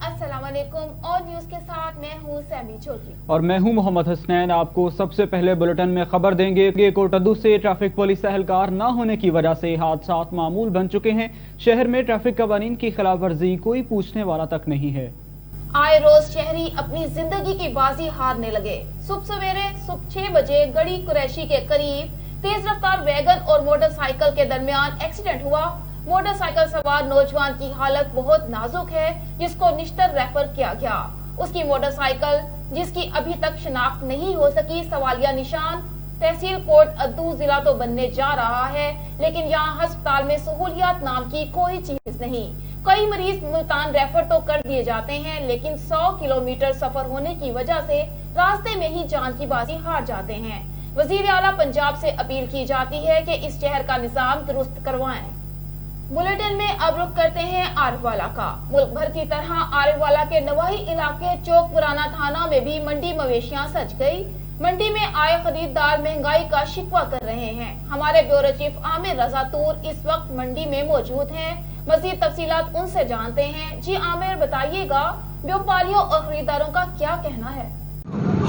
अस्सलाम वालेकुम और न्यूज के साथ मैं हूँ सैमी चौधरी और मैं हूँ मोहम्मद हसनैन। आपको सबसे पहले बुलेटिन में खबर देंगे कि कोटद्दू से ट्रैफिक पुलिस एहलकार न होने की वजह से हादसात मामूल बन चुके हैं। शहर में ट्रैफिक कवानीन की खिलाफ वर्जी कोई पूछने वाला तक नहीं है। आए रोज शहरी अपनी जिंदगी की बाजी हारने लगे। सुबह सवेरे 6 बजे गड़ी कुरैशी के करीब तेज रफ्तार वैगन और मोटरसाइकिल के दरमियान एक्सीडेंट हुआ। मोटरसाइकिल सवार नौजवान की हालत बहुत नाजुक है, जिसको निश्तर रेफर किया गया। उसकी मोटरसाइकिल, जिसकी अभी तक शिनाख्त नहीं हो सकी, सवालिया निशान। तहसील कोटद्दू जिला तो बनने जा रहा है, लेकिन यहाँ अस्पताल में सहूलियात नाम की कोई चीज नहीं। कई मरीज मुल्तान रेफर तो कर दिए जाते हैं, लेकिन 100 किलोमीटर सफर होने की वजह से रास्ते में ही जान की बाजी हार जाते हैं। वजीर आला पंजाब से अपील की जाती है कि इस शहर का निजाम दुरुस्त करवाएं। बुलेटिन में अब रुख करते हैं आरिफवाला का। मुल्क भर की तरह आरिफवाला के नवाही इलाके चौक पुराना थाना में भी मंडी मवेशियां सज गई। मंडी में आए खरीदार महंगाई का शिकवा कर रहे हैं। हमारे ब्यूरो चीफ आमिर रजा तूर इस वक्त मंडी में मौजूद हैं। मजीद तफसीलात उनसे जानते हैं। जी आमिर, बताइएगा व्यापारियों और खरीदारों का क्या कहना है?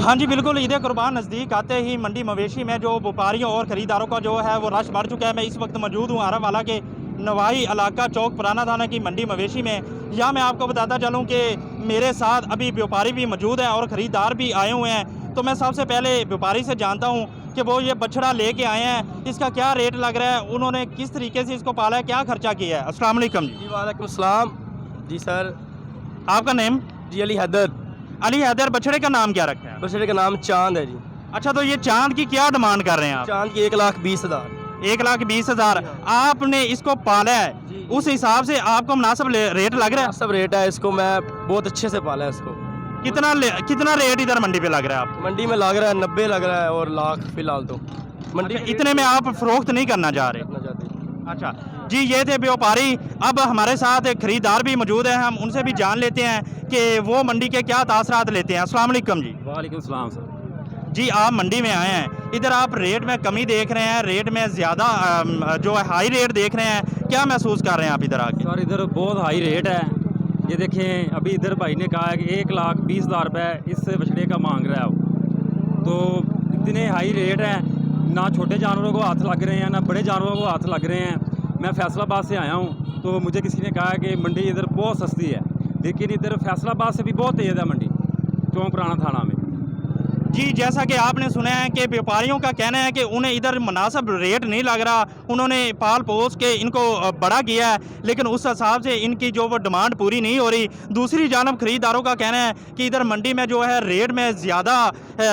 हाँ जी बिल्कुल, ईद कुर्बान नज़दीक आते ही मंडी मवेशी में जो व्यापारियों और ख़रीदारों का जो है वो रश बढ़ चुका है। मैं इस वक्त मौजूद हूँ आरिफवाला के नवाही इलाका चौक पुराना थाना की मंडी मवेशी में। यहाँ मैं आपको बताता चलूँ कि मेरे साथ अभी व्यापारी भी मौजूद हैं और ख़रीदार भी आए हुए हैं। तो मैं सबसे पहले व्यापारी से जानता हूँ कि वो ये बछड़ा लेके आए हैं, इसका क्या रेट लग रहा है, उन्होंने किस तरीके से इसको पाला है, क्या खर्चा किया है। अस्सलाम वालेकुम जी। वालेकुम सलाम जी सर। आपका नेम? जी अली हैदर। अली हैदर। बछड़े का नाम क्या रखा है? बछड़े का नाम चांद है जी। अच्छा, तो ये चांद की क्या डिमांड कर रहे हैं आप? चांद की 1,20,000। 1,20,000। आपने इसको पाला है, उस हिसाब से आपको मुनासिब रेट लग रहा है? सब रेट है, इसको मैं बहुत अच्छे से पाला है इसको। कितना रेट इधर मंडी पे लग रहा है? आप मंडी में लग रहा है 90 लग रहा है और लाख फिलहाल तो मंडी अच्छा, इतने में आप फरोख्त नहीं करना चाह रहे? करना चाहते। अच्छा जी, ये थे व्यापारी। अब हमारे साथ एक खरीदार भी मौजूद हैं, हम उनसे भी जान लेते हैं कि वो मंडी के क्या तासरात लेते हैं। अस्सलाम वालेकुम जी। वालेकुम सलाम सर। जी, आप मंडी में आए हैं, इधर आप रेट में कमी देख रहे हैं, रेट में ज़्यादा जो है हाई रेट देख रहे हैं, क्या महसूस कर रहे हैं आप इधर आके? सर इधर बहुत हाई रेट है। ये देखें, अभी इधर भाई ने कहा है कि 1,20,000 रुपये इस बछड़े का मांग रहा है वो। तो इतने हाई रेट हैं, ना छोटे जानवरों को हाथ लग रहे हैं ना बड़े जानवरों को हाथ लग रहे हैं। मैं फैसलाबाद से आया हूँ, तो मुझे किसी ने कहा कि मंडी इधर बहुत सस्ती है, लेकिन इधर फैसलाबाद से भी बहुत तेज़ है मंडी चौक पुराना थाना में। जी, जैसा कि आपने सुना है कि व्यापारियों का कहना है कि उन्हें इधर मुनासिब रेट नहीं लग रहा, उन्होंने पाल पोस के इनको बड़ा किया है, लेकिन उस हिसाब से इनकी जो वो डिमांड पूरी नहीं हो रही। दूसरी जानब खरीदारों का कहना है कि इधर मंडी में जो है रेट में ज़्यादा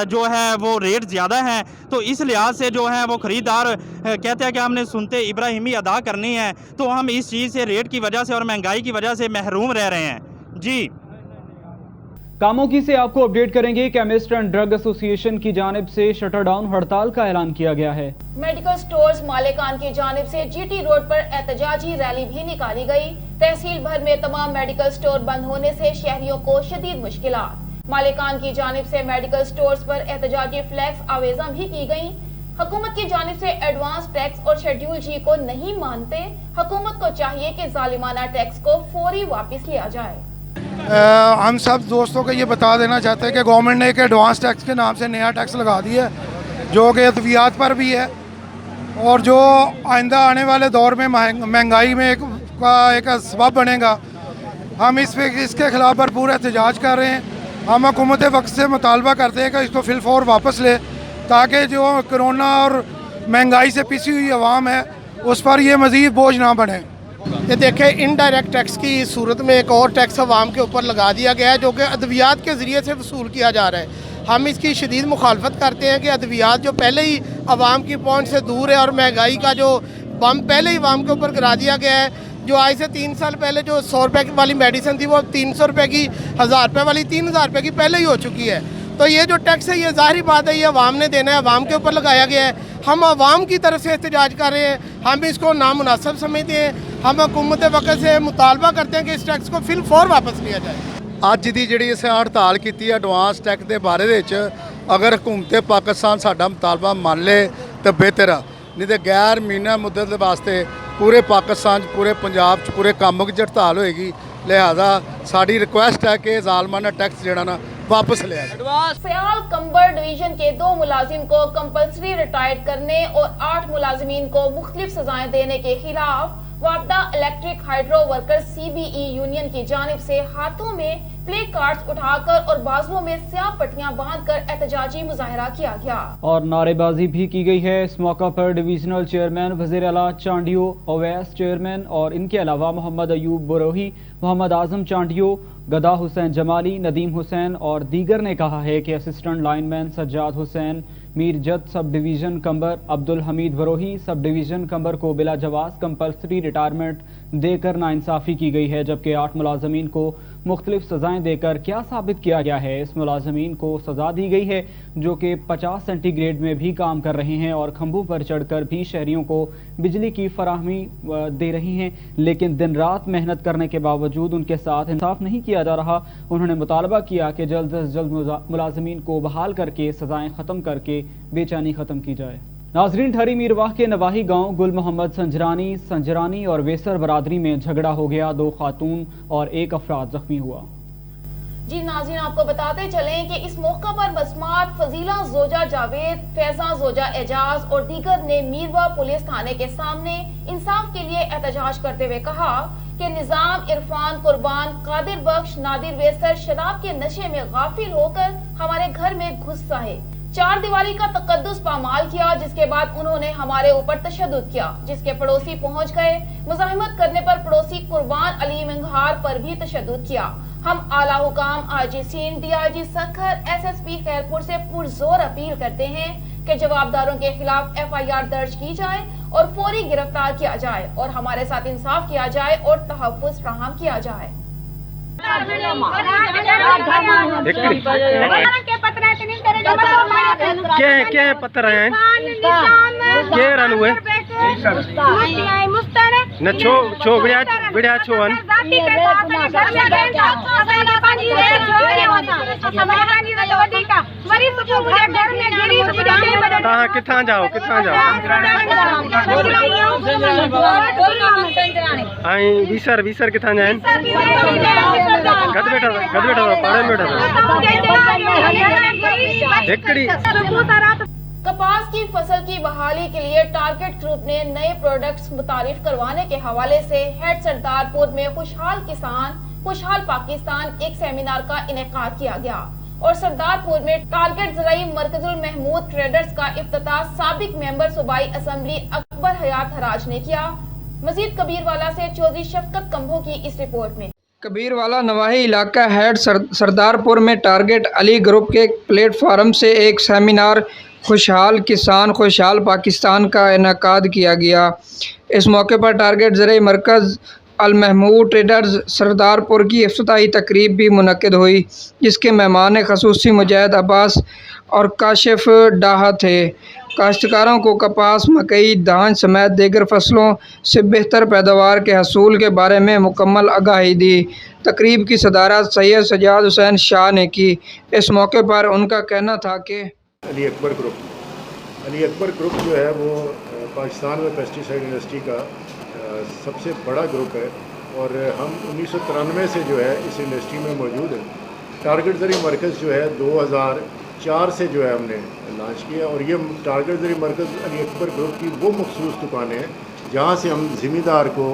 जो है वो रेट ज़्यादा हैं, तो इस लिहाज से जो है वो खरीदार कहते हैं कि हमने सुनते इब्राहिमी अदा करनी है, तो हम इस चीज़ से रेट की वजह से और महंगाई की वजह से महरूम रह रहे हैं। जी, कामों से आपको अपडेट करेंगे। केमिस्ट एंड ड्रग एसोसिएशन की जानिब से शटर डाउन हड़ताल का ऐलान किया गया है। मेडिकल स्टोर्स मालिकान की जानिब से जीटी रोड पर एहतजाजी रैली भी निकाली गई। तहसील भर में तमाम मेडिकल स्टोर बंद होने से शहरियों को शदीद मुश्किलात। मालिकान की जानिब से मेडिकल स्टोर्स पर एहतजाजी फ्लैक्स आवेजा भी की गयी। हुकूमत की जानिब से एडवांस टैक्स और शेड्यूल जी को नहीं मानते। हुकूमत को चाहिए कि जालिमाना टैक्स को फौरी वापस लिया जाए। हम सब दोस्तों को ये बता देना चाहते हैं कि गवर्नमेंट ने एक एडवांस टैक्स के नाम से नया टैक्स लगा दिया है, जो कि अद्वियात पर भी है और जो आइंदा आने वाले दौर में महंगाई में एक सबब बनेगा। हम इसके खिलाफ भरपूर एहतजाज कर रहे हैं। हम हुकूमत वक्त से मुतालबा करते हैं कि इसको फिलफौर वापस ले, ताकि जो कोरोना और महंगाई से पिसी हुई आवाम है उस पर ये मज़ीद बोझ ना बने। ये देखें, इनडायरेक्ट टैक्स की सूरत में एक और टैक्स अवाम के ऊपर लगा दिया गया है, जो कि अद्वियात के ज़रिए से वसूल किया जा रहा है। हम इसकी शदीद मुखालफत करते हैं कि अद्वियात जो पहले ही अवाम की पहुंच से दूर है और महंगाई का जो बम पहले ही अवाम के ऊपर गिरा दिया गया है, जो आज से 3 साल पहले जो 100 रुपये वाली मेडिसिन थी वो 300 रुपये की, 1000 रुपये वाली 3000 रुपये की पहले ही हो चुकी है। तो ये जो टैक्स है ये ज़ाहिर बात है ये अवाम ने देना है, अवाम के ऊपर लगाया गया है। हम अवाम की तरफ से एहतजाज कर रहे हैं, हम इसको नामुनासिब समझते हैं। हम हुकूमत वक्त से मुतालबा करते हैं कि इस टैक्स को फिलफौर वापस लिया जाए। ਅੱਜ ਦੀ ਜਿਹੜੀ ਅਸੀਂ ਹੜਤਾਲ ਕੀਤੀ ਹੈ ਐਡਵਾਂਸ ਟੈਕਸ ਦੇ ਬਾਰੇ ਦੇ ਵਿੱਚ, ਅਗਰ ਹਕੂਮਤ ਪਾਕਿਸਤਾਨ ਸਾਡਾ ਮੁਤਾਲਬਾ ਮੰਨ ਲੇ ਤਾਂ ਬਿਹਤਰ ਆ, ਨਹੀਂ ਤੇ ਗੈਰ ਮਹੀਨਾ ਮੁੱਦਤ ਦੇ ਵਾਸਤੇ ਪੂਰੇ ਪਾਕਿਸਤਾਨ 'ਚ, ਪੂਰੇ ਪੰਜਾਬ 'ਚ, ਪੂਰੇ ਕੰਮ 'ਚ ਹੜਤਾਲ ਹੋਏਗੀ। लिहाजा साड़ी रिक्वेस्ट है कि जालमाना टैक्स जिहड़ा ना वापस लिया जाए। सयाल कंबर डिवीजन के 2 मुलाजिम को कंपल्सरी रिटायर्ड करने और 8 मुलाजिमीन को मुख्तलिफ सजाएं देने के खिलाफ वापदा electric hydro workers CBE union की जानिब से हाथों में प्ले कार्ड्स उठाकर और बाजुओं में स्याह पट्टियां बांधकर एहतजाजी मुजाहरा किया गया और नारेबाजी भी की गई है। इस मौका पर डिवीजनल चेयरमैन वज़ीर आला चांडियो, अवैस चेयरमैन और इनके अलावा मोहम्मद अयूब बरोही, मोहम्मद आजम चांडियो, गदा हुसैन जमाली, नदीम हुसैन और दीगर ने कहा है कि असिस्टेंट लाइनमैन सज्जाद हुसैन, मीर जद सब डिवीज़न कंबर, अब्दुल हमीद बरोही सब डिवीज़न कंबर को बिला जवाज़ कंपल्सरी रिटायरमेंट देकर नाइंसाफ़ी की गई है, जबकि 8 मुलाजमीन को मुख्तलिफ सज़ाएँ देकर क्या साबित किया गया है। इस मुलाजमीन को सज़ा दी गई है जो कि 50 सेंटीग्रेड में भी काम कर रहे हैं और खंभों पर चढ़कर भी शहरियों को बिजली की फराहमी दे रही हैं, लेकिन दिन रात मेहनत करने के बावजूद उनके साथ इंसाफ नहीं किया जा रहा। उन्होंने मुतालबा किया कि जल्द से जल्द मुलाजमीन को बहाल करके सज़ाएँ ख़त्म करके बेचैनी ख़त्म की जाए। नाजरीन, ठहरी मीरवाह के नवाही गांव गुल मोहम्मद संजरानी और वेसर बरादरी में झगड़ा हो गया। 2 खातून और 1 अफराद जख्मी हुआ। जी नाज़रीन, आपको बताते चलें कि इस मौका पर बसमात फजीला जोजा जावेद, फैजा जोजा एजाज और दीगर ने मीरवा पुलिस थाने के सामने इंसाफ के लिए एहतजाज करते हुए कहा कि निजाम, इरफान, कुर्बान, कादिर बख्श, नादिर वेसर शराब के नशे में गाफिल होकर हमारे घर में घुस आए, 4 दीवारी का तकद्दुस पामाल किया, जिसके बाद उन्होंने हमारे ऊपर तशद्दुद किया, जिसके पड़ोसी पहुंच गए। मुज़ाहिमत करने पर पड़ोसी कुर्बान अली मंगहार पर भी तशद्दुद किया। हम आला हुकाम IG Sindh, DIG Sukkur, SSP Khairpur से पुरजोर अपील करते हैं कि जवाबदारों के खिलाफ FIR दर्ज की जाए और फौरी गिरफ्तार किया जाए और हमारे साथ इंसाफ किया जाए और तहफ़्फ़ुज़ फराहम किया जाए। क्या पत्थर हैं क्या रन हुए न छो बढ़िया छोन कहाँ कितना जाओ आई वीसर कितना जाए गद बैठा था पाड़े में बैठा था। कपास की फसल की बहाली के लिए टारगेट ग्रुप ने नए प्रोडक्ट्स मुतारिफ करवाने के हवाले से हेड सरदारपुर में खुशहाल किसान खुशहाल पाकिस्तान एक सेमिनार का इनेकाद किया गया और सरदारपुर में टारगेट ज़राई मरकजुल महमूद ट्रेडर्स का इफ्तिताह साबिक मेंबर सूबाई असम्बली अकबर हयात हराज ने किया। मजीद कबीरवाला से चौधरी शफकत कंभो की इस रिपोर्ट में। कबीरवाला नवाही इलाका हेड सरदारपुर में टारगेट अली ग्रुप के प्लेटफार्म से एक सेमिनार खुशहाल किसान खुशहाल पाकिस्तान का इनेकाद किया गया। इस मौके पर टारगेट ज़राई मरकज़ अल महमूद ट्रेडर्स सरदारपुर की इफ्तिताही तकरीब भी मुनक्किद हुई, जिसके मेहमान ख़ुसूसी मुजाहिद अब्बास और काशिफ डाहा थे। काश्तकारों को कपास, मकई, धान समेत दीगर फसलों से बेहतर पैदावार के हसूल के बारे में मुकम्मल आगाही दी। तकरीब की सदारत सैयद सज्जाद हुसैन शाह ने की। इस मौके पर उनका कहना था कि अली अकबर ग्रुप जो है वो पाकिस्तान में पेस्टिसाइड इंडस्ट्री का सबसे बड़ा ग्रुप है और हम 1993 से जो है इस इंडस्ट्री में मौजूद हैं। टारगेट ज़राई मरकज़ जो है 2004 से जो है हमने लॉन्च किया और ये टारगेट ज़राई मरकज़ अली अकबर ग्रुप की वो मखसूस दुकानें हैं जहाँ से हम ज़िम्मेदार को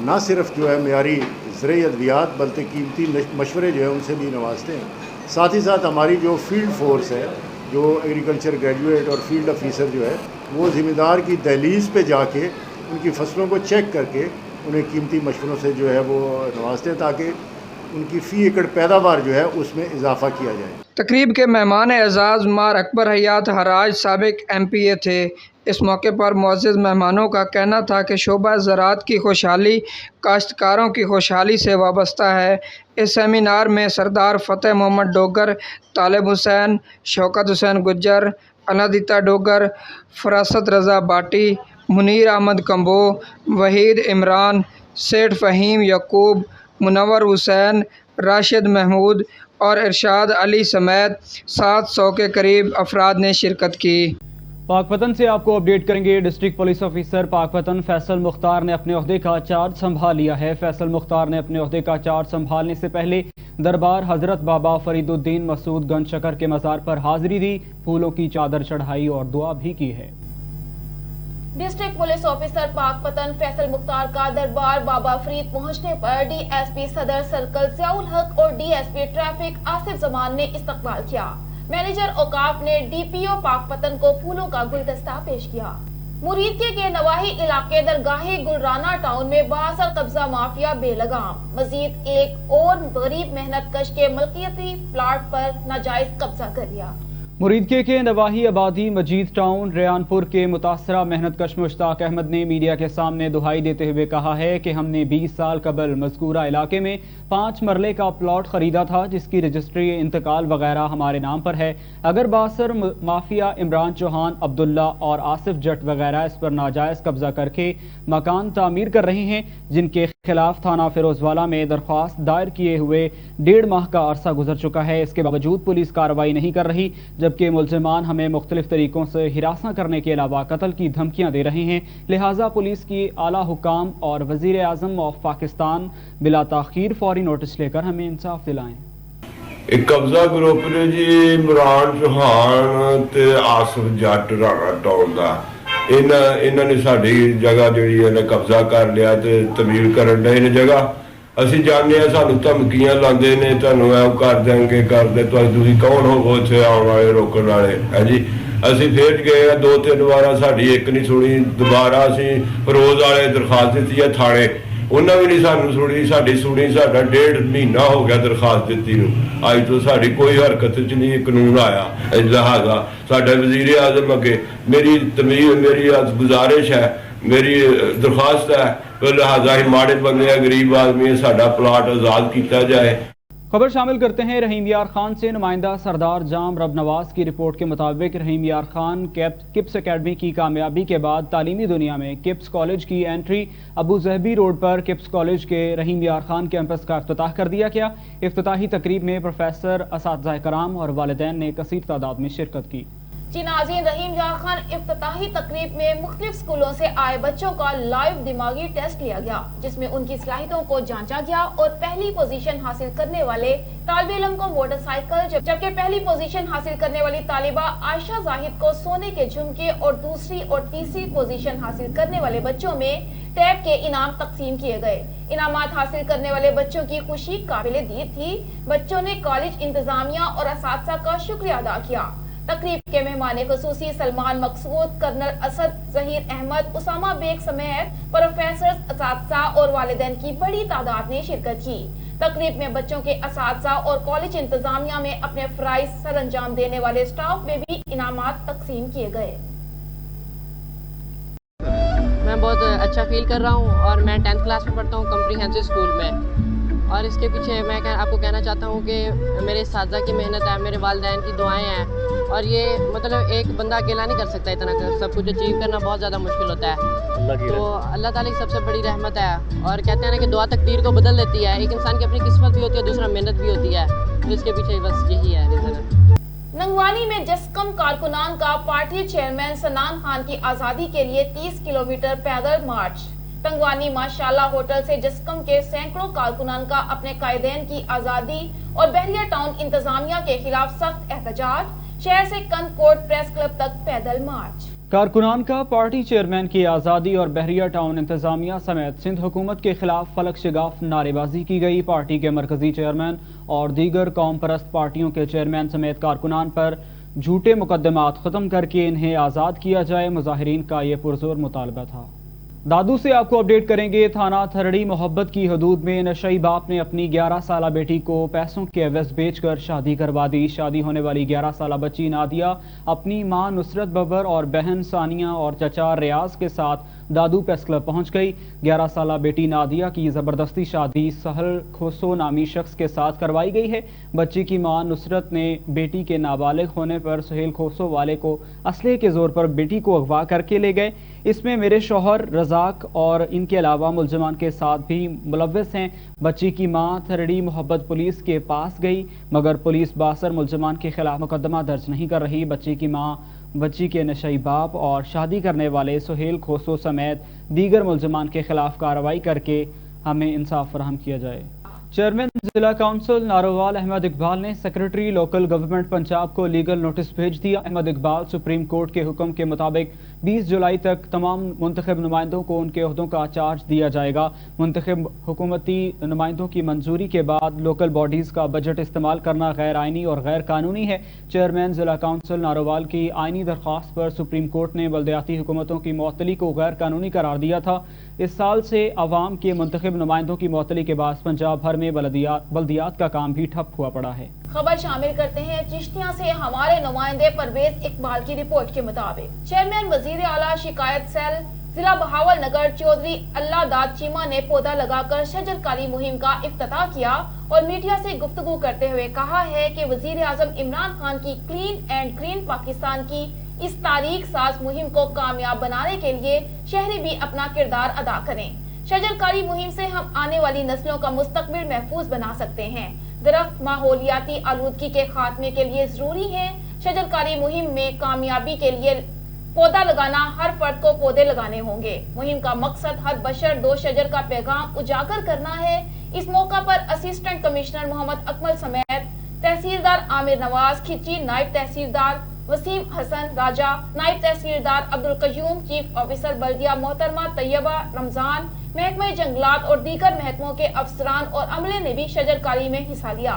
ना सिर्फ जो है मेयारी ज़राई अद्वियात बल्कि कीमती मशवरे जो है उनसे भी नवाजते हैं। साथ ही साथ हमारी जो फील्ड फोर्स है, जो एग्रीकल्चर ग्रेजुएट और फील्ड ऑफिसर जो है वो ज़िम्मेदार की दहलीज़ पे जाके उनकी फसलों को चेक करके उन्हें कीमती मशवरों से जो है वो नवाजते हैं ताकि उनकी फ़ी एकड़ पैदावार जो है उसमें इजाफा किया जाए। तकरीब के मेहमान एजाज़ मार अकबर हयात हराज साबिक MPA थे। इस मौके पर मुअज़्ज़ज़ मेहमानों का कहना था कि शोबा ज़राअत की खुशहाली काश्तकारों की खुशहाली से वाबस्ता है। इस सेमिनार में सरदार फ़तेह मोहम्मद डोगर, तालिब हुसैन, शौकत हुसैन गुज्जर, अनादिता डोगर, फरासत रज़ा बाटी, मुनीर अहमद कंबो, वहीद इमरान, सेठ फ़हीम यकूब, मुनव्वर हुसैन, राशिद महमूद और इरशाद अली समेत 700 के करीब अफराद ने शिरकत की। पाकपतन से आपको अपडेट करेंगे। District police officer Pakpattan Faisal Mukhtar ने अपने ओहदे का चार्ज संभाल लिया है। फैसल मुख्तार ने अपने ओहदे का चार्ज संभालने से पहले दरबार हजरत बाबा फरीदुद्दीन मसूद गंज शकर के मज़ार पर हाजिरी दी, फूलों की चादर चढ़ाई और दुआ भी की है। District police officer Pakpattan Faisal Mukhtar का दरबार बाबा फरीद पहुंचने पर डीएसपी सदर सर्कल ज़ियाउल हक और डीएसपी ट्रैफिक आसिफ जमान ने इस्तकबाल किया। मैनेजर औकाफ ने डीपीओ पाकपतन को फूलों का गुलदस्ता पेश किया। मुरीदके के नवाही इलाके दरगाही गुलराना टाउन में बासर कब्जा माफिया बेलगाम। मजीद एक और गरीब मेहनत कश के मलकियती प्लाट पर नाजायज कब्जा कर लिया। मुरीदके के नवाही आबादी मजीद टाउन रेयानपुर के मुतासरा मेहनत कश मुश्ताक अहमद ने मीडिया के सामने दुहाई देते हुए कहा है कि हमने 20 साल कबल मज़कूरा इलाके में 5 मरले का प्लॉट खरीदा था, जिसकी रजिस्ट्री इंतकाल वगैरह हमारे नाम पर है। अगर बासर माफिया इमरान चौहान, अब्दुल्ला और आसिफ जट वगैरह इस पर नाजायज कब्जा करके मकान तामीर कर रहे हैं, जिनके खिलाफ थाना फिरोजवाला में दरख्वास्त दायर किए हुए 1.5 माह का अरसा गुजर चुका है, इसके बावजूद पुलिस कार्रवाई नहीं कर रही, जबकि मुलजिमान हमें मुख्तलिफ तरीकों से हिरासत करने के अलावा कत्ल की धमकियां दे रहे हैं। लिहाजा पुलिस की आला हुकाम और वजीर आजम ऑफ पाकिस्तान बिला ताखीर फौरी नोटिस लेकर हमें इंसाफ दिलाएं। एक कब्जा ग्रुप ने जी इमरान चौहान ते आसिफ जट राणा टाउन का इन्हों ने साड़ी जगह जी कब्जा कर लिया तो तमील करन डे ने जगह। ਅਸੀਂ ਜਾਣਦੇ ਹਾਂ ਸਾਨੂੰ ਧਮਕੀਆਂ ਲਾਉਂਦੇ ਨੇ, ਤੁਹਾਨੂੰ ਐ ਕਰ ਦੇਣਗੇ ਕਰਦੇ, ਤੁਸੀਂ ਕੌਣ ਹੋ ਉੱਥੇ ਆਉਣ ਵਾਲੇ ਰੋਕਣ ਵਾਲੇ ਹੈ ਜੀ। ਅਸੀਂ ਫੇਰ ਗਏ 2-3 ਵਾਰਾਂ, ਸਾਡੀ ਇੱਕ ਨਹੀਂ ਸੁਣੀ। ਦੁਬਾਰਾ ਅਸੀਂ ਫਰੋਜ਼ ਵਾਲੇ ਦਰਖਾਸਤ ਦਿੱਤੀ ਹੈ ਥਾਣੇ, ਉਹਨਾਂ ਵੀ ਨਹੀਂ ਸਾਨੂੰ ਸੁਣੀ। ਸਾਡੀ ਸੁਣੀ, ਸਾਡਾ 1.5 ਮਹੀਨਾ ਹੋ ਗਿਆ ਦਰਖਾਸਤ ਦਿੱਤੀ ਨੂੰ, ਅੱਜ ਤੋਂ ਸਾਡੀ ਕੋਈ ਹਰਕਤ 'ਚ ਨਹੀਂ ਕਾਨੂੰਨ ਆਇਆ। ਲਿਹਾਜ਼ਾ ਸਾਡਾ ਵਜ਼ੀਰ ਆਜ਼ਮ ਅੱਗੇ ਮੇਰੀ ਗੁਜ਼ਾਰਿਸ਼ है, मेरी दरख्वास्त है, तो लिहाजा ही माड़े बंदे गरीब आदमी साडा प्लाट आजाद किया जाए। खबर शामिल करते हैं रहीम यार खान से। नुमाइंदा सरदार जाम रब नवाज की रिपोर्ट के मुताबिक रहीम यार खान किप्स एकेडमी की कामयाबी के बाद तालीमी दुनिया में किप्स कॉलेज की एंट्री अबू जहबी रोड पर किप्स कॉलेज के रहीम यार खान कैंपस का इफ्तिताह कर दिया गया। इफ्तिताही तकरीब में प्रोफेसर, असातिज़ा कराम और वालिदैन ने कसीर तादाद में शिरकत की। जी नाज़रीन, रहीम यार खान इफ्तिताही तकरीब में मुख्तलिफ स्कूलों से आए बच्चों का लाइव दिमागी टेस्ट लिया गया, जिसमें उनकी सलाहियतों को जांचा गया और पहली पोजीशन हासिल करने वाले तालिब इल्म को मोटरसाइकिल, जबकि पहली पोजीशन हासिल करने वाली तालिबा आयशा जाहिद को सोने के झुमके और दूसरी और तीसरी पोजीशन हासिल करने वाले बच्चों में टैब के इनाम तकसीम किए गए। इनामात हासिल करने वाले बच्चों की खुशी काबिले दीद थी। बच्चों ने कॉलेज इंतजामिया और असातिज़ा का शुक्रिया अदा किया। तकरीब के मेहमान खुसूसी सलमान मकसूद, कर्नल असद जहीर अहमद, उसामा बेग समेत प्रोफेसर, असातिज़ा और वालिदैन की बड़ी तादाद ने शिरकत की। तकरीब में बच्चों के असातिज़ा और कॉलेज इंतजामिया में अपने फराइज सर अंजाम देने वाले स्टाफ में भी इनामात तकसीम किए गए। मैं बहुत अच्छा फील कर रहा हूँ और मैं 10th क्लास में पढ़ता हूँ कॉम्प्रिहेंसिव स्कूल में, और इसके पीछे मैं आपको कहना चाहता हूँ कि मेरे साथी की मेहनत है, मेरे वालिदैन की दुआएं हैं, और ये मतलब एक बंदा अकेला नहीं कर सकता। इतना सब कुछ अचीव करना बहुत ज़्यादा मुश्किल होता है, तो अल्लाह ताला की सबसे बड़ी रहमत है। और कहते हैं ना कि दुआ तकदीर को बदल देती है। एक इंसान की अपनी किस्मत भी होती है, दूसरा मेहनत भी होती है, तो इसके पीछे बस यही है रीज़न। नंगवानी में जस्कम कारकुनान का पार्टी चेयरमैन सनान खान की आज़ादी के लिए 30 किलोमीटर पैदल मार्च। तंगवानी माशाल्लाह होटल से जस्कम के सैकड़ों कारकुनान का अपने कायदेन की आज़ादी और बहरिया टाउन इंतजामिया के खिलाफ सख्त एहतजाज। शहर से कंदकोट प्रेस क्लब तक पैदल मार्च। कारकुनान का पार्टी चेयरमैन की आज़ादी और बहरिया टाउन इंतजामिया समेत सिंध हुकूमत के खिलाफ फलक शिगाफ नारेबाजी की गई। पार्टी के मरकजी चेयरमैन और दीगर कौम परस्त पार्टियों के चेयरमैन समेत कारकुनान पर झूठे मुकदमात ख़त्म करके इन्हें आज़ाद किया जाए, मुजाहिरीन का ये पुरजोर मुतालबा था। दादू से आपको अपडेट करेंगे। थाना थरड़ी मोहब्बत की हदूद में नशई बाप ने अपनी 11 साला बेटी को पैसों के एवज बेचकर शादी करवा दी। शादी होने वाली 11 साला बच्ची नादिया अपनी मां नुसरत बबर और बहन सानिया और चचा रियाज के साथ दादू प्रेस क्लब पहुंच गई। 11 साला बेटी नादिया की जबरदस्ती शादी सहल खोसो नामी शख्स के साथ करवाई गई है। बच्ची की मां नुसरत ने बेटी के नाबालिग होने पर सुहेल खोसो वाले को असलहे के जोर पर बेटी को अगवा करके ले गए। इसमें मेरे शौहर रजाक और इनके अलावा मुलजमान के साथ भी मुलव्वस हैं। बच्ची की मां थरड़ी मोहब्बत पुलिस के पास गई, मगर पुलिस बासर मुलजमान के खिलाफ मुकदमा दर्ज नहीं कर रही। बच्ची की मां बच्ची के नशई बाप और शादी करने वाले सुहेल खोसो समेत दीगर मुलजमान के खिलाफ कार्रवाई करके हमें इंसाफ फराहम किया जाए। चेयरमैन जिला काउंसिल नारोवाल अहमद इकबाल ने सेक्रेटरी लोकल गवर्नमेंट पंजाब को लीगल नोटिस भेज दिया। अहमद इकबाल सुप्रीम कोर्ट के हुक्म के मुताबिक 20 जुलाई तक तमाम मुंतखब नुमाइंदों को उनके ओहदों का चार्ज दिया जाएगा। मुंतखब हुकूमती नुमाइंदों की मंजूरी के बाद लोकल बॉडीज़ का बजट इस्तेमाल करना गैर आइनी और गैर कानूनी है। चेयरमैन जिला काउंसिल नारोवाल की आइनी दरख्वास्त पर सुप्रीम कोर्ट ने बल्दियाती हुकूमतों की मुअत्तली को गैर कानूनी करार दिया था। इस साल से अवाम के मुंतखब नुमाइंदों की मुअत्तली के बाद पंजाब भर में बल्दियात का काम भी ठप हुआ पड़ा है। खबर शामिल करते हैं चिश्तियां से हमारे नुमाइंदे परवेज इकबाल की रिपोर्ट के मुताबिक चेयरमैन वजीर आला शिकायत सेल जिला बहावल नगर चौधरी अल्लाह दाद चीमा ने पौधा लगाकर शजरकारी मुहिम का इफ्तिताह किया और मीडिया से गुफ्तगू करते हुए कहा है कि वजीर आजम इमरान खान की क्लीन एंड ग्रीन पाकिस्तान की इस तारीख साज मुहिम को कामयाब बनाने के लिए शहरी भी अपना किरदार अदा करें। शजरकारी मुहिम से हम आने वाली नस्लों का मुस्तकबिल महफूज बना सकते हैं। दरख्त माहौलियाती आलूदगी के खात्मे के लिए जरूरी है। शजरकारी मुहिम में कामयाबी के लिए पौधा लगाना, हर फर्द को पौधे लगाने होंगे। मुहिम का मकसद हर बशर 2 शजर का पैगाम उजागर करना है। इस मौका पर असिस्टेंट कमिश्नर मोहम्मद अकमल समेत तहसीलदार आमिर नवाज खिची, नायब तहसीलदार वसीम हसन राजा, नायब तहसीलदार अब्दुल कयूम, चीफ ऑफिसर बल्दिया मोहतरमा तैयबा रमजान, महकमे जंगलात और दीगर महकमों के अफसरान और अमले ने भी शजरकारी में हिस्सा लिया।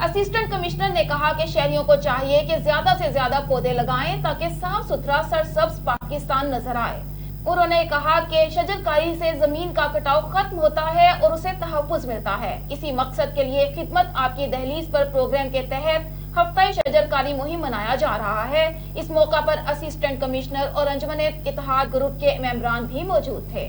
असिस्टेंट कमिश्नर ने कहा कि शहरियों को चाहिए कि ज्यादा से ज्यादा पौधे लगाएं ताकि साफ सुथरा सरसब्ज पाकिस्तान नजर आए। उन्होंने कहा कि शजरकारी से जमीन का कटाव खत्म होता है और उसे तहफ्फुज मिलता है। इसी मकसद के लिए खिदमत आपकी दहलीज पर प्रोग्राम के तहत हफ्ता शजरकारी मुहिम मनाया जा रहा है। इस मौका पर असिस्टेंट कमिश्नर और अंजुमन इत्तेहाद ग्रुप के मेंबरान भी मौजूद थे।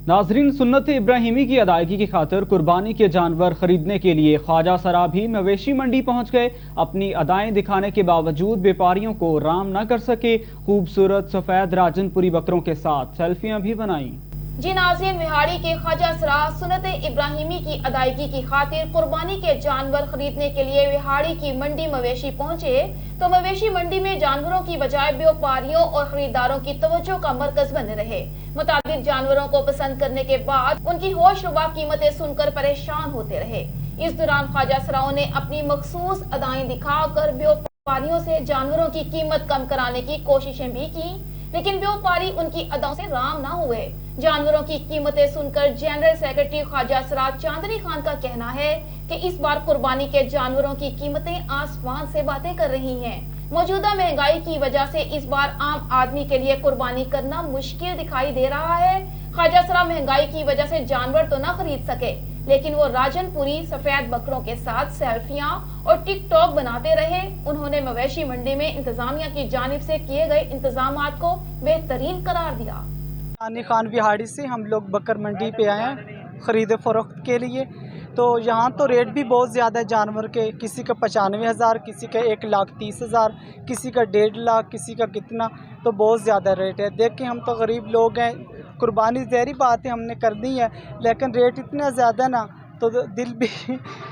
नाजरीन, सुन्नत इब्राहिमी की अदायगी की खातिर कुर्बानी के जानवर खरीदने के लिए ख्वाजा सरा भी मवेशी मंडी पहुंच गए। अपनी अदाएं दिखाने के बावजूद व्यापारियों को राम न कर सके। खूबसूरत सफेद राजनपुरी बकरों के साथ सेल्फियां भी बनाई। जी नाज़रीन, विहाड़ी के ख्वाजा सरा सुन्नत इब्राहिमी की अदायगी की खातिर कुर्बानी के जानवर खरीदने के लिए विहाड़ी की मंडी मवेशी पहुंचे तो मवेशी मंडी में जानवरों की बजाय व्यापारियों और खरीदारों की तवज्जो का मरकज बने रहे। मुताबिक जानवरों को पसंद करने के बाद उनकी होशरुबा कीमतें सुनकर परेशान होते रहे। इस दौरान ख्वाजा सराओं ने अपनी मखसूस अदाएं दिखाकर व्यापारियों से जानवरों की कीमत कम कराने की कोशिशें भी की, लेकिन व्यापारी उनकी अदाओं से राम न हुए। जानवरों की कीमतें सुनकर जनरल सेक्रेटरी ख्वाजा सरा चांदनी खान का कहना है कि इस बार कुर्बानी के जानवरों की कीमतें आसमान से बातें कर रही हैं। मौजूदा महंगाई की वजह से इस बार आम आदमी के लिए कुर्बानी करना मुश्किल दिखाई दे रहा है। ख्वाजा सरा महंगाई की वजह से जानवर तो न खरीद सके, लेकिन वो राजनपुरी सफेद बकरों के साथ सेल्फियां और टिकटॉक बनाते रहे। उन्होंने मवेशी मंडी में इंतजामिया की जानिब से किए गए इंतजामात को बेहतरीन करार दिया। चांदनी खान विहाड़ी से हम लोग बकर मंडी पे आए हैं खरीद फरोख्त के लिए। तो यहाँ तो रेट भी बहुत ज़्यादा है जानवर के, किसी का 95,000, किसी का 1,30,000, किसी का 1.5 लाख, किसी का कितना, तो बहुत ज़्यादा रेट है। देख के हम तो गरीब लोग हैं, कुर्बानी ज़हरी बात है हमने कर दी है, लेकिन रेट इतना ज़्यादा ना तो दिल भी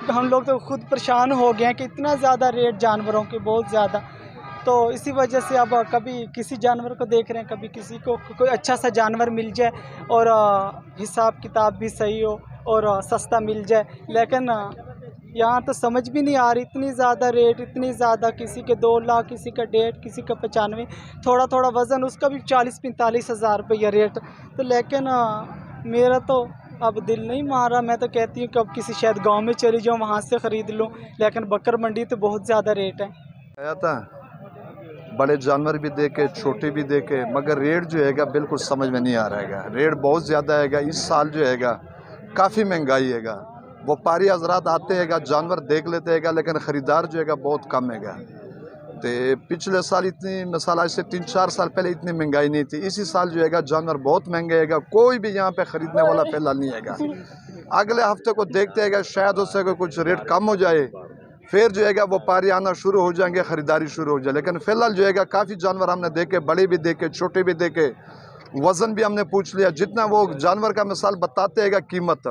हम लोग तो खुद परेशान हो गए हैं कि इतना ज़्यादा रेट जानवरों के, बहुत ज़्यादा। तो इसी वजह से अब कभी किसी जानवर को देख रहे हैं, कभी किसी को कोई अच्छा सा जानवर मिल जाए और हिसाब किताब भी सही हो और सस्ता मिल जाए, लेकिन यहाँ तो समझ भी नहीं आ रही, इतनी ज़्यादा रेट, इतनी ज़्यादा, किसी के 2 लाख, किसी का 1.5, किसी का 95, थोड़ा थोड़ा वज़न उसका भी 40-45 हज़ार रुपया रेट। तो लेकिन मेरा तो अब दिल नहीं मान रहा, मैं तो कहती हूँ कि अब किसी शायद गांव में चली जाऊँ, वहाँ से ख़रीद लूँ, लेकिन बकर मंडी तो बहुत ज़्यादा रेट है। आया था बड़े जानवर भी देखे, छोटे भी देखे, मगर रेट जो हैगा बिल्कुल समझ में नहीं आ रहा है। रेट बहुत ज़्यादा हैगा, इस साल जो हैगा काफ़ी महंगाई हैगा। व्यापारी हजरात आते हैगा, जानवर देख लेते हैगा, लेकिन ख़रीदार जो हैगा बहुत कम हैगा। तो पिछले साल इतनी मिसाल आज से 3-4 साल पहले इतनी महंगाई नहीं थी। इसी साल जो हैगा जानवर बहुत महंगे हैगा, कोई भी यहाँ पे ख़रीदने वाला फिलहाल नहीं हैगा। अगले हफ्ते को देखते हैगा, शायद उससे कुछ रेट कम हो जाए, फिर जो हैगा व्यापारी आना शुरू हो जाएंगे, ख़रीदारी शुरू हो जाए। लेकिन फ़िलहाल जो हैगा काफ़ी जानवर हमने देखे, बड़े भी देखे, छोटे भी देखे, वज़न भी हमने पूछ लिया। जितना वो जानवर का मिसाल बताते हैगा कीमत,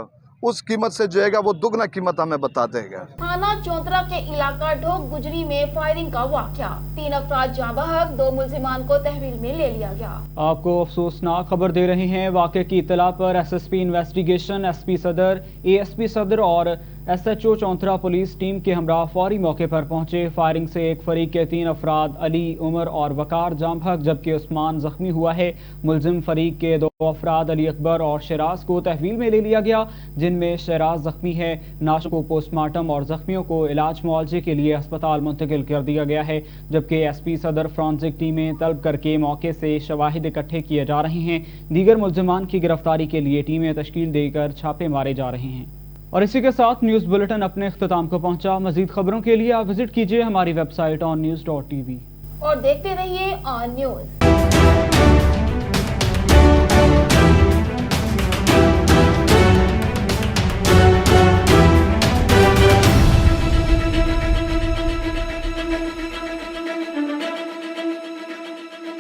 उस कीमत से जो है वो दुगना कीमत हमें बता देगा। थाना चौंतरा के इलाका ढोक गुजरी में फायरिंग का वाकया, 3 अफराद जाँ बहक, 2 मुल्जिमान को तहवील में ले लिया गया। आपको अफसोसनाक खबर दे रहे हैं। वाक़े की इत्तला पर SSP इन्वेस्टिगेशन, SP सदर, ASP सदर और SHO चौंतरा पुलिस टीम के हमरा फौरी मौके पर पहुंचे। फायरिंग से एक फरीक के 3 अफराद अली, उमर और वकार जाँ बहक, जबकि उस्मान जख्मी हुआ है। मुलजिम फरीक के 2 अफराद अली अकबर और शराज को तहवील में ले लिया गया, जिनमें शराज जख्मी है। नाशों को पोस्टमार्टम और जख्मियों को इलाज मुआवजे के लिए अस्पताल मुंतकिल कर दिया गया है, जबकि SP सदर फ्रांसिक टीमें तलब करके मौके से शवाहिद इकट्ठे किए जा रहे हैं। दीगर मुल्जिमान की गिरफ्तारी के लिए टीमें तश्कील देकर छापे मारे जा रहे हैं। और इसी के साथ न्यूज़ बुलेटिन अपने इख्तिताम को पहुंचा। मजीद खबरों के लिए आप विजिट कीजिए हमारी वेबसाइट onnews.tv और देखते रहिए ऑन न्यूज़।